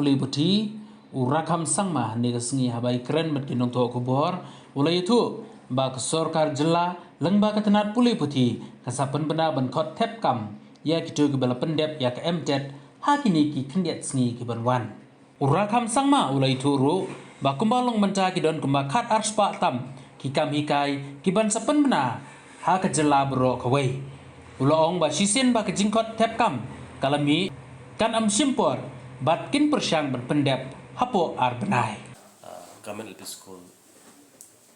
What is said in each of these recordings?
puli buti urakam sangma negasngi habai keren mat kinong to kubor ulai itu ba sorkar jela lengba ketenat puli buti kasapen bena benkot tep kam ya kitu gebala pyndep ya ke MTET hakini ki kendiat sngi ki banwan urakam sangma ulai itu ru ba kumbalong menta ki don kumba khat arspa tam ki kam hikai ki ban sapen bena ha ke jela bro kawai uloong ba sisin ba ke jingkot tep kam kalami kan am simpor batkin persyang berpendap hapo arbenai. Government LP school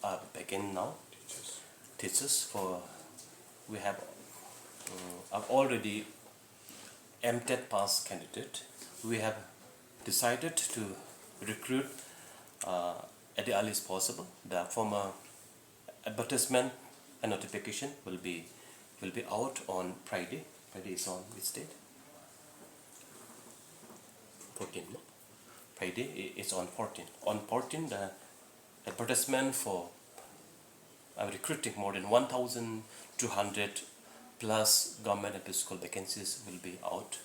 are begin now. Teachers for we have already MTET pass candidate. We have decided to recruit at the earliest possible. The former advertisement and notification will be out on Friday. Friday is on which date? 14. Friday is on 14. On 14, the advertisement for recruiting more than 1,200 plus government and school vacancies will be out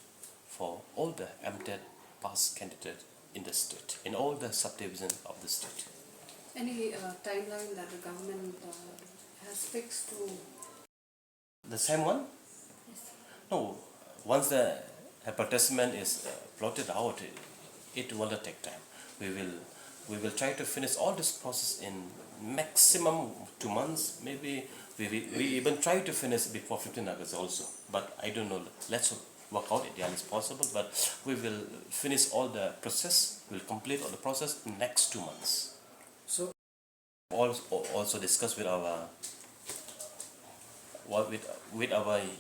for all the MTET pass candidates in the state, in all the subdivisions of the state. Any timeline that the government has fixed to? The same one? Yes. No. Once the advertisement is plotted out, it will not take time. We will try to finish all this process in maximum 2 months. Maybe we even try to finish before 15 August also. But I don't know. Let's work out it as possible. But we will finish all the process. We will complete all the process in next 2 months. So also discuss with our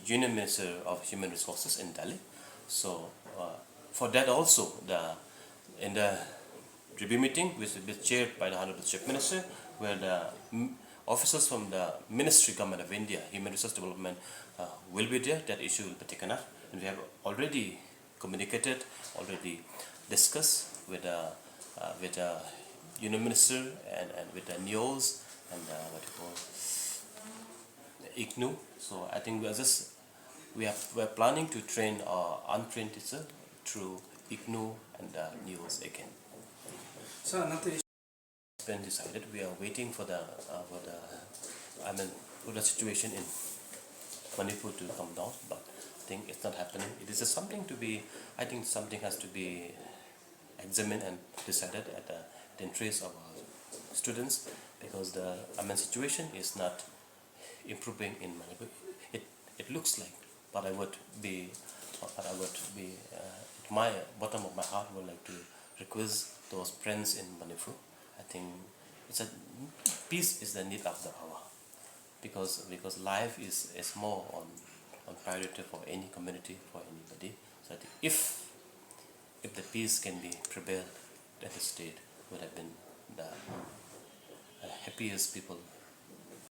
Union Minister of Human Resources in Delhi. So for that also, in the review meeting, which will be chaired by the Honorable Chief Minister, where the officers from the Ministry Government of India, Human Resource Development, will be there. That issue will be taken up, and we have already communicated, already discussed with the Union Minister and with the NEOs and what you call IGNU. So I think we're planning to train untrained teachers through IGNU and the NEOs again. So another issue It's been decided. We are waiting for the situation in Manipur to come down, but I think it's not happening. It is just something to be. I think something has to be examined and decided at the interest of our students, because the situation is not improving in Manipur. It looks like, but I would be at my bottom of my heart would like to request those friends in Manipur. I think peace is the need of the hour, because life is more on priority for any community, for anybody. So I think if the peace can be prevailed, then the state would have been the happiest people